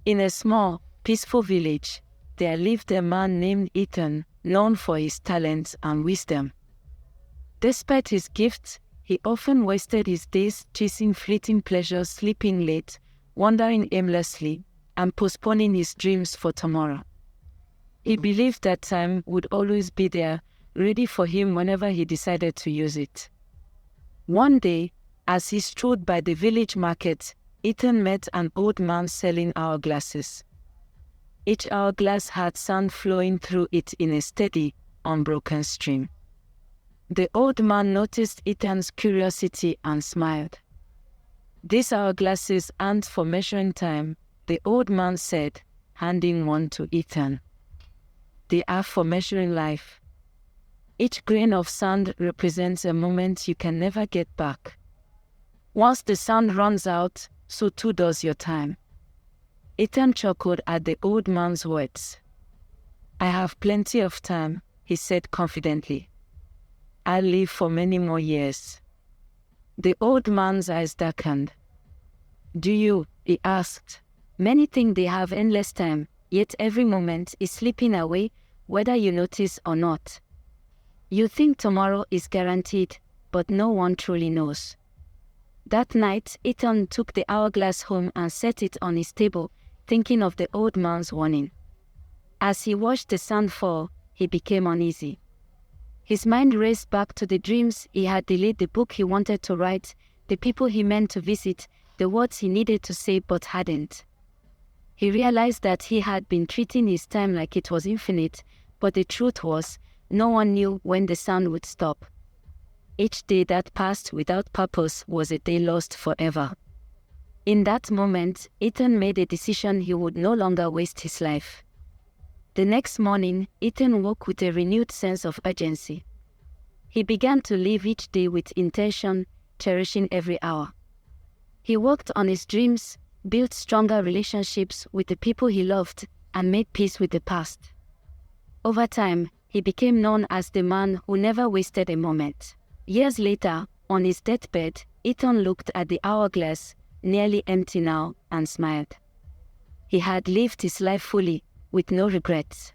In a small, peaceful village, there lived a man named Ethan, known for his talents and wisdom. Despite his gifts, he often wasted his days chasing fleeting pleasures, sleeping late, wandering aimlessly, and postponing his dreams for tomorrow. He believed that time would always be there, ready for him whenever he decided to use it. One day, as he strolled by the village market, Ethan met an old man selling hourglasses. Each hourglass had sand flowing through it in a steady, unbroken stream. The old man noticed Ethan's curiosity and smiled. "These hourglasses aren't for measuring time," the old man said, handing one to Ethan. "They are for measuring life. Each grain of sand represents a moment you can never get back. Once the sand runs out, so too does your time." Ethan chuckled at the old man's words. "I have plenty of time," he said confidently. "I'll live for many more years." The old man's eyes darkened. "Do you?" he asked. "Many think they have endless time, yet every moment is slipping away, whether you notice or not. You think tomorrow is guaranteed, but no one truly knows." That night, Ethan took the hourglass home and set it on his table, thinking of the old man's warning. As he watched the sand fall, he became uneasy. His mind raced back to the dreams he had delayed, the book he wanted to write, the people he meant to visit, the words he needed to say but hadn't. He realized that he had been treating his time like it was infinite, but the truth was, no one knew when the sand would stop. Each day that passed without purpose was a day lost forever. In that moment, Ethan made a decision: he would no longer waste his life. The next morning, Ethan woke with a renewed sense of urgency. He began to live each day with intention, cherishing every hour. He worked on his dreams, built stronger relationships with the people he loved, and made peace with the past. Over time, he became known as the man who never wasted a moment. Years later, on his deathbed, Ethan looked at the hourglass, nearly empty now, and smiled. He had lived his life fully, with no regrets.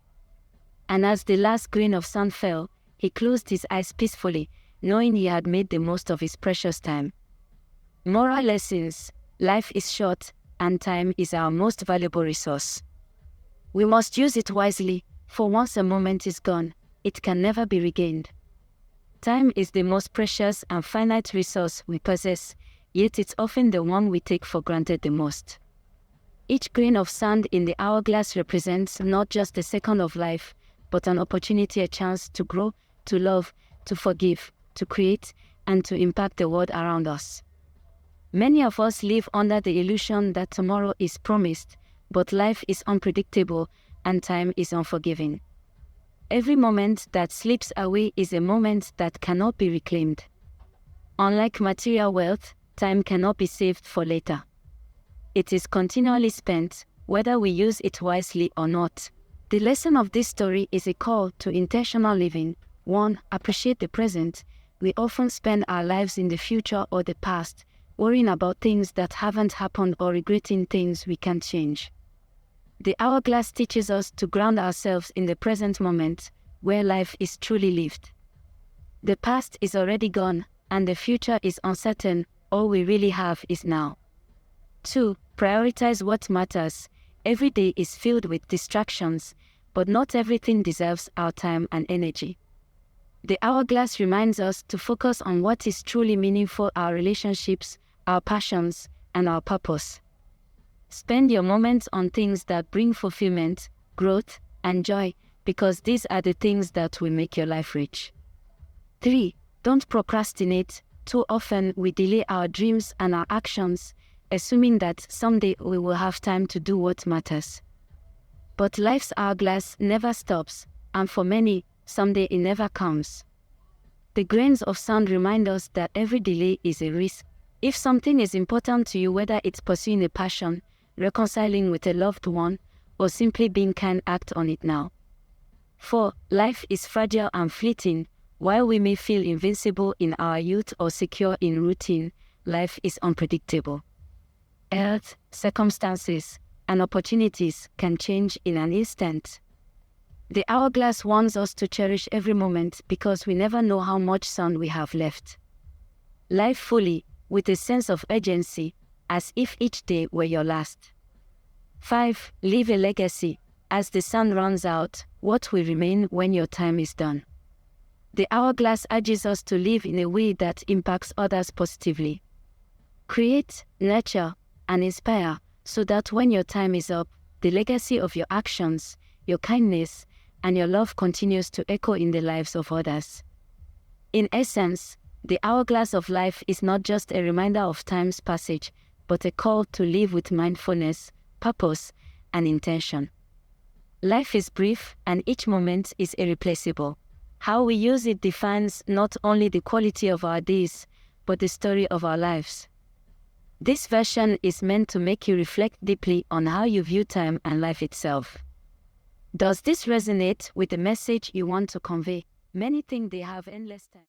And as the last grain of sand fell, he closed his eyes peacefully, knowing he had made the most of his precious time. Moral lessons: life is short, and time is our most valuable resource. We must use it wisely, for once a moment is gone, it can never be regained. Time is the most precious and finite resource we possess, yet it's often the one we take for granted the most. Each grain of sand in the hourglass represents not just a second of life, but an opportunity, a chance to grow, to love, to forgive, to create, and to impact the world around us. Many of us live under the illusion that tomorrow is promised, but life is unpredictable and time is unforgiving. Every moment that slips away is a moment that cannot be reclaimed. Unlike material wealth, time cannot be saved for later. It is continually spent, whether we use it wisely or not. The lesson of this story is a call to intentional living. 1. Appreciate the present. We often spend our lives in the future or the past, worrying about things that haven't happened or regretting things we can't change. The hourglass teaches us to ground ourselves in the present moment, where life is truly lived. The past is already gone, and the future is uncertain. All we really have is now. 2. Prioritize what matters. Every day is filled with distractions, but not everything deserves our time and energy. The hourglass reminds us to focus on what is truly meaningful: our relationships, our passions, and our purpose. Spend your moments on things that bring fulfillment, growth, and joy, because these are the things that will make your life rich. 3. Don't procrastinate. Too often we delay our dreams and our actions, assuming that someday we will have time to do what matters. But life's hourglass never stops, and for many, someday it never comes. The grains of sand remind us that every delay is a risk. If something is important to you, whether it's pursuing a passion, reconciling with a loved one, or simply being kind, act on it now. 4. Life is fragile and fleeting. While we may feel invincible in our youth or secure in routine, life is unpredictable. Health, circumstances, and opportunities can change in an instant. The hourglass warns us to cherish every moment because we never know how much sun we have left. Live fully, with a sense of urgency, as if each day were your last. 5. Leave a legacy. As the sun runs out, what will remain when your time is done? The hourglass urges us to live in a way that impacts others positively. Create, nurture, and inspire so that when your time is up, the legacy of your actions, your kindness, and your love continues to echo in the lives of others. In essence, the hourglass of life is not just a reminder of time's passage, but a call to live with mindfulness, purpose, and intention. Life is brief, and each moment is irreplaceable. How we use it defines not only the quality of our days, but the story of our lives. This version is meant to make you reflect deeply on how you view time and life itself. Does this resonate with the message you want to convey? Many think they have endless time.